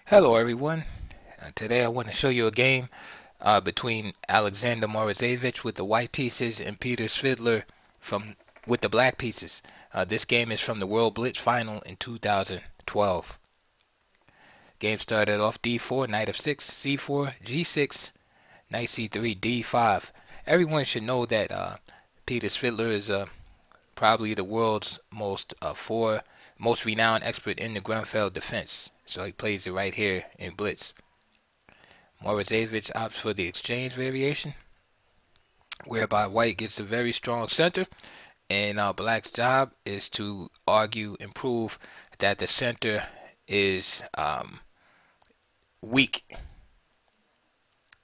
Hello everyone. Today I want to show you a game between Alexander Morozevich with the white pieces and Peter Svidler from with the black pieces. This game is from the World Blitz Final in 2012. Game started off d4, knight f6, c4, g6, knight c3, d5. Everyone should know that Peter Svidler is probably the world's most renowned expert in the Grunfeld defense. So he plays it right here in Blitz. Morozevich opts for the exchange variation, whereby white gets a very strong center, and black's job is to argue and prove that the center is weak.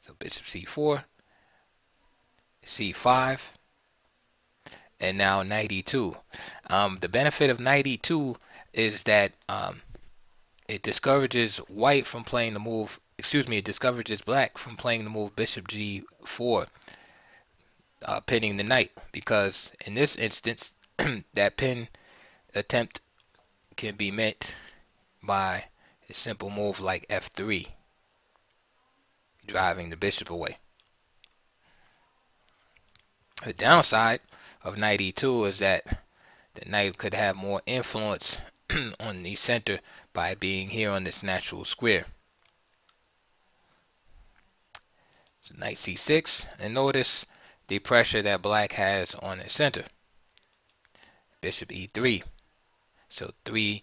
So bishop c4, c5, and now knight e2. The benefit of knight e2 is that it discourages white from playing the move. It discourages black from playing the move bishop g4, pinning the knight, because in this instance, that pin attempt can be met by a simple move like f3, driving the bishop away. The downside of knight e2 is that the knight could have more influence on the center by being here on this natural square. So knight c6, and notice the pressure that black has on the center. Bishop e3. So 3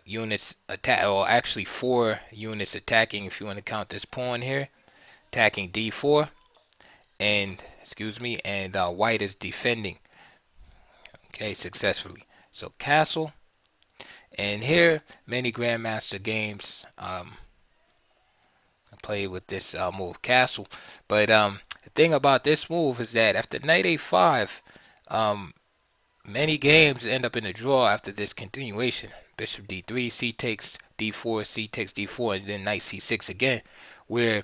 units attack, or actually 4 units attacking if you want to count this pawn here, attacking d4, and white is defending, okay, successfully. So castle, and here many grandmaster games play with this move castle. But the thing about this move is that after knight a5, many games end up in a draw after this continuation. Bishop d3, c takes d4, c takes d4, and then knight c6 again, where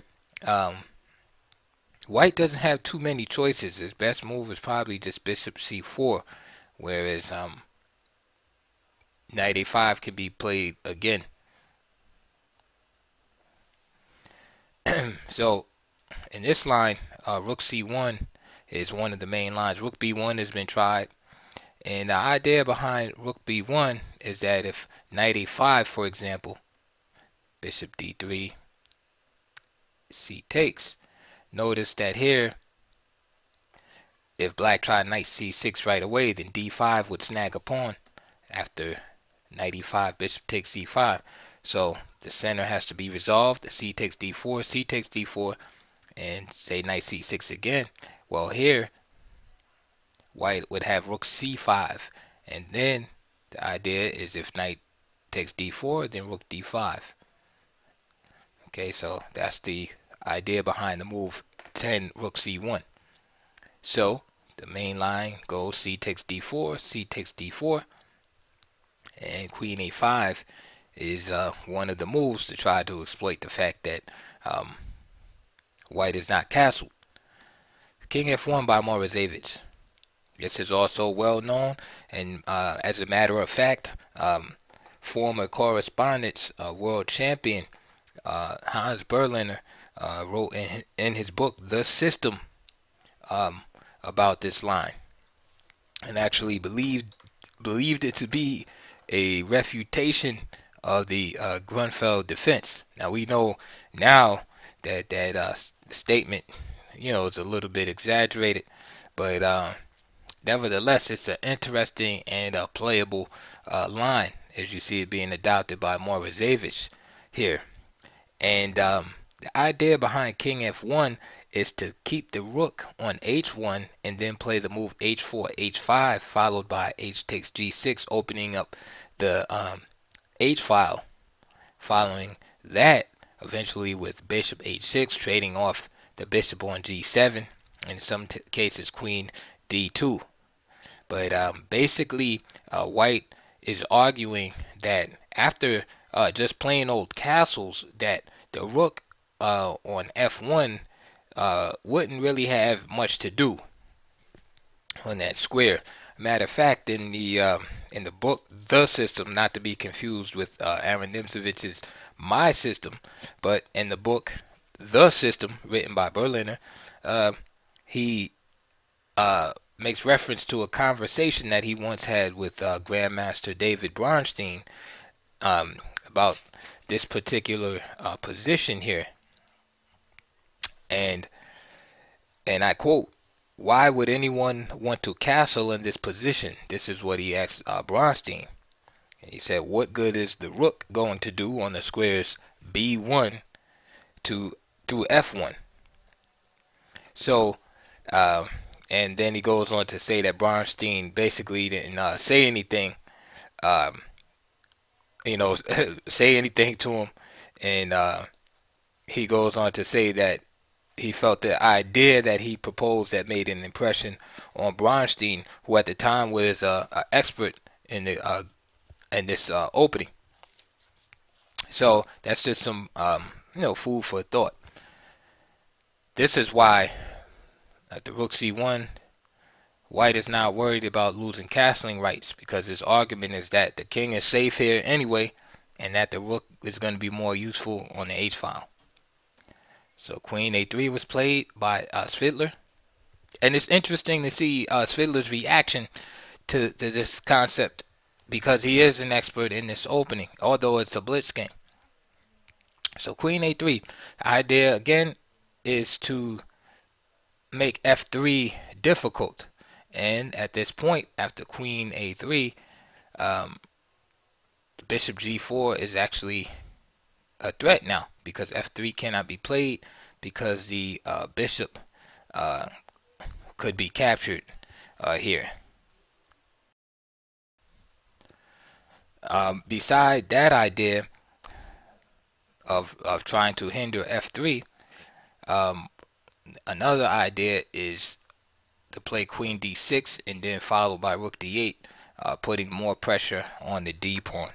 white doesn't have too many choices. His best move is probably just bishop c4, whereas knight a5 can be played again. So in this line, rook c1 is one of the main lines. Rook b1 has been tried, and the idea behind rook b1 is that if knight a5, for example, bishop d3, c takes, notice that here, if black tried knight c6 right away, then d5 would snag a pawn after knight e5, bishop takes c5. So the center has to be resolved. C takes d4, c takes d4, and say knight c6 again. Well, here white would have rook c5, and then the idea is if knight takes d4, then rook d5. Okay, so that's the idea behind the move 10 rook c1. So the main line goes c takes d4, c takes d4, and queen a5 is one of the moves to try to exploit the fact that white is not castled. King f1 by Morozevich. This is also well known, and as a matter of fact, former correspondence world champion Hans Berliner wrote in his book The System about this line, and actually believed it to be a refutation of the Grunfeld defense. Now we know now that that statement, is a little bit exaggerated, but nevertheless, it's an interesting and playable line, as you see it being adopted by Morozevich here. And the idea behind King f1 is to keep the rook on h1 and then play the move h4, h5, followed by h takes g6, opening up the h file. Following that, eventually with bishop h6, trading off the bishop on g7, in some cases queen d2. But basically, white is arguing that after just plain old castles, that the rook on f1 wouldn't really have much to do on that square. Matter of fact, in the book The System, not to be confused with Aaron Nimzovich's My System, but in the book The System, written by Berliner, he makes reference to a conversation that he once had with Grandmaster David Bronstein about this particular position here, and I quote, "Why would anyone want to castle in this position?" This is what he asked Bronstein. He said, "What good is the rook going to do on the squares b1 to through f1?" So, and then he goes on to say that Bronstein basically didn't say anything, um, say anything to him, and he goes on to say that he felt the idea that he proposed that made an impression on Bronstein, who at the time was an expert in this opening. So that's just some food for thought. This is why at the rook c1, White is not worried about losing castling rights, because his argument is that the king is safe here anyway, and that the rook is going to be more useful on the h file. So queen a3 was played by Svidler, and it's interesting to see Svidler's reaction to this concept, because he is an expert in this opening, although it's a blitz game. So queen a3, the idea again is to make f3 difficult, and at this point, after queen a3, bishop g4 is actually a threat now, because f3 cannot be played, because the bishop could be captured here. Beside that idea of trying to hinder f3, another idea is to play queen d6 and then followed by rook d8, putting more pressure on the d pawn.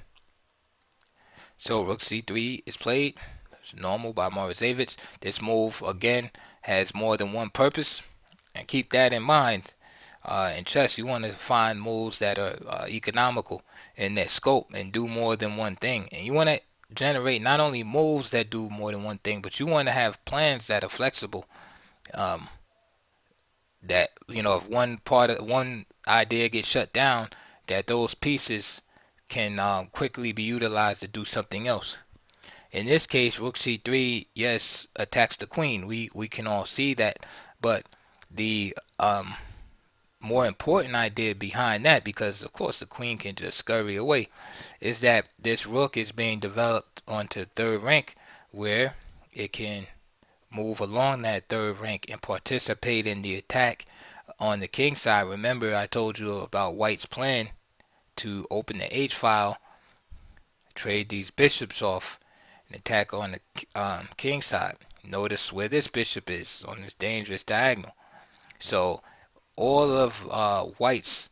So rook c3 is played. It's normal by Morozevich. This move again has more than one purpose, and keep that in mind. In chess, you want to find moves that are economical in their scope and do more than one thing. And you want to generate not only moves that do more than one thing, but you want to have plans that are flexible. That if one idea gets shut down, that those pieces can quickly be utilized to do something else. In this case, rook c3, yes, attacks the queen. We can all see that, but the more important idea behind that, because of course the queen can just scurry away, is that this rook is being developed onto third rank, where it can move along that third rank and participate in the attack on the king side. Remember, I told you about White's plan to open the h file, trade these bishops off, and attack on the king side. Notice where this bishop is on this dangerous diagonal. So all of White's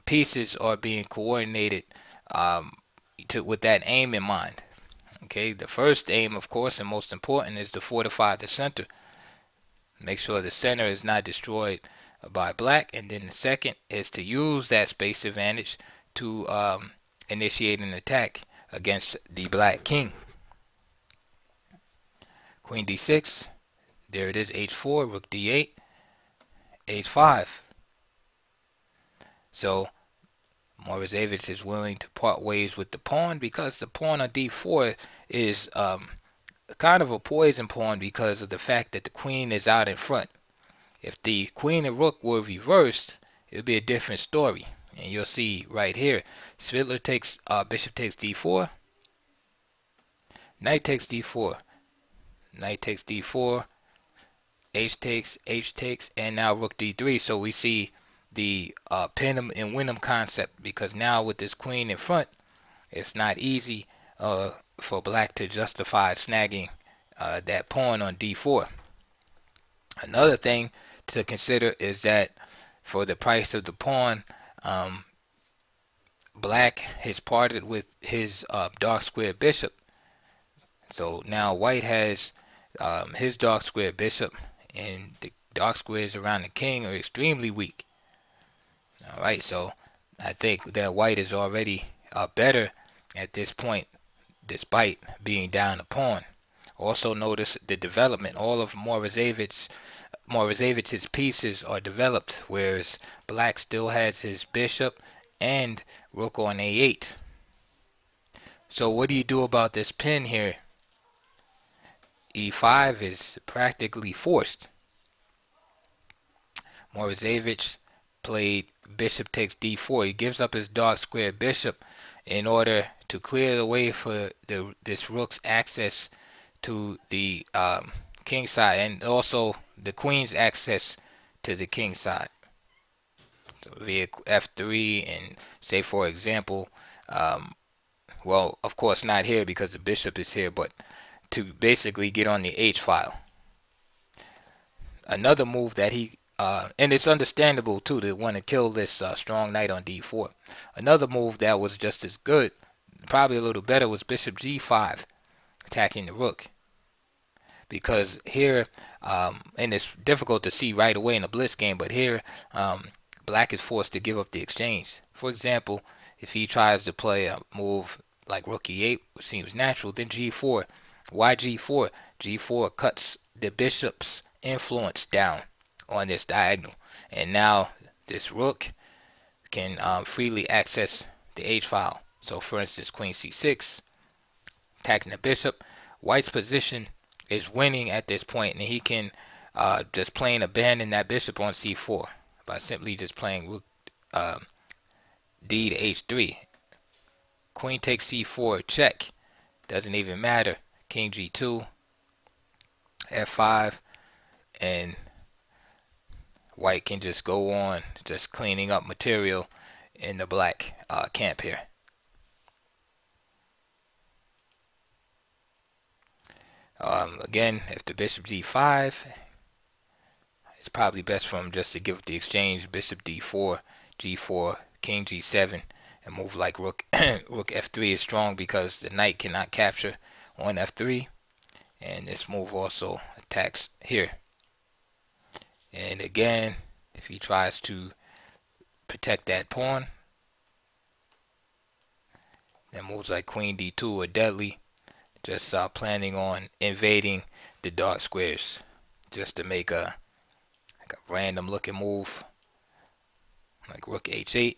pieces are being coordinated with that aim in mind. Okay, the first aim, of course, and most important, is to fortify the center. Make sure the center is not destroyed by black, and then the second is to use that space advantage to initiate an attack against the black king. Queen d6, there it is, h4, rook d8, h5. So Morozevich is willing to part ways with the pawn, because the pawn on d4 is kind of a poison pawn, because of the fact that the queen is out in front. If the queen and rook were reversed, it would be a different story. And you'll see right here, Svidler takes bishop takes d4, knight takes d4, knight takes d4, h takes, and now rook d3. So we see the pin 'em and win 'em concept, because now with this queen in front, it's not easy for black to justify snagging that pawn on d4. Another thing to consider is that for the price of the pawn, black has parted with his dark square bishop. So now White has his dark square bishop, and the dark squares around the king are extremely weak. All right, so I think that white is already better at this point, despite being down a pawn. Also notice the development. All of Morazevich's pieces are developed, whereas black still has his bishop and rook on a8. So what do you do about this pin here? e5 is practically forced. Morozevich played bishop takes d4. He gives up his dark square bishop in order to clear the way for this rook's access to the king side, and also the queen's access to the king side. So via f3, and say for example, well, of course not here because the bishop is here, but to basically get on the h file. Another move that he and it's understandable too to want to kill this strong knight on d4. Another move that was just as good, probably a little better, was bishop g5, attacking the rook. Because here, and it's difficult to see right away in a blitz game, but here black is forced to give up the exchange. For example, if he tries to play a move like rook e8, which seems natural, then g4. Why g4? g4 cuts the bishop's influence down on this diagonal, and now this rook can freely access the h file. So for instance, queen c6, attacking the bishop. White's position is winning at this point, and he can just plain abandon that bishop on c4 by simply just playing rook d to h3. Queen takes c4, check, doesn't even matter. King g2, f5, and white can just go on just cleaning up material in the black camp here. Again, if the bishop g5, it's probably best for him just to give up the exchange. Bishop d4, g4, king g7, and move like rook. Rook f3 is strong because the knight cannot capture on f3, and this move also attacks here. And again, if he tries to protect that pawn, then moves like queen d2 are deadly. Just planning on invading the dark squares, just to make a random looking move like rook h8.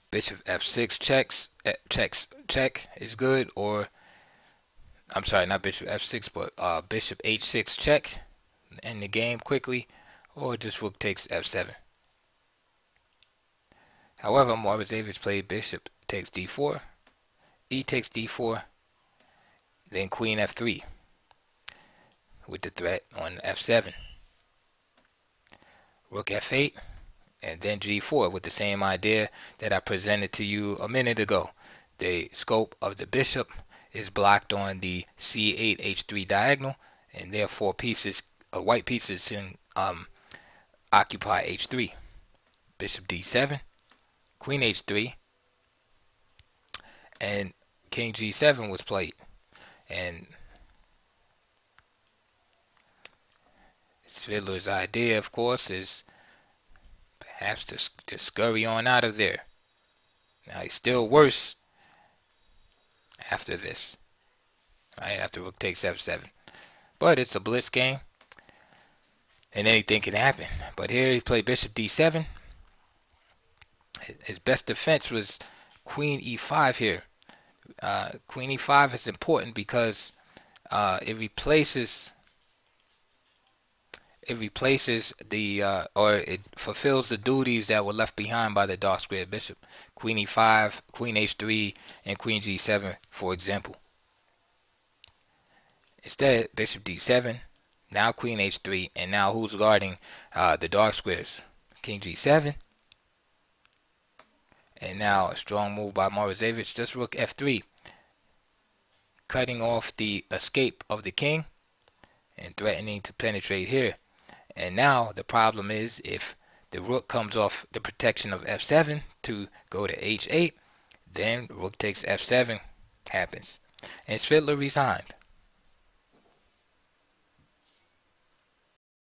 Bishop f6 check is good, or I'm sorry, not bishop f6, but bishop h6 check, end the game quickly, or just rook takes f7. However, Morozevich played bishop takes d4, e takes d4, then queen f3 with the threat on f7, rook f8, and then g4 with the same idea that I presented to you a minute ago. The scope of the bishop is blocked on the c8 h3 diagonal, and therefore white pieces can occupy h3. Bishop d7, queen h3, and king g7 was played. And Svidler's idea, of course, is perhaps to scurry on out of there. Now he's still worse after this, right? After rook takes f7. But it's a blitz game, and anything can happen. But here he played bishop d7. His best defense was queen e5 here. Queen e5 is important because it replaces the or it fulfills the duties that were left behind by the dark square bishop. Queen e5, queen h3, and queen g7, for example. Instead, bishop d7, now queen h3, and now who's guarding the dark squares? King g7. And now a strong move by Morozevich, just rook f3, cutting off the escape of the king and threatening to penetrate here. And now the problem is, if the rook comes off the protection of f7 to go to h8, then rook takes f7 happens. And Svidler resigned.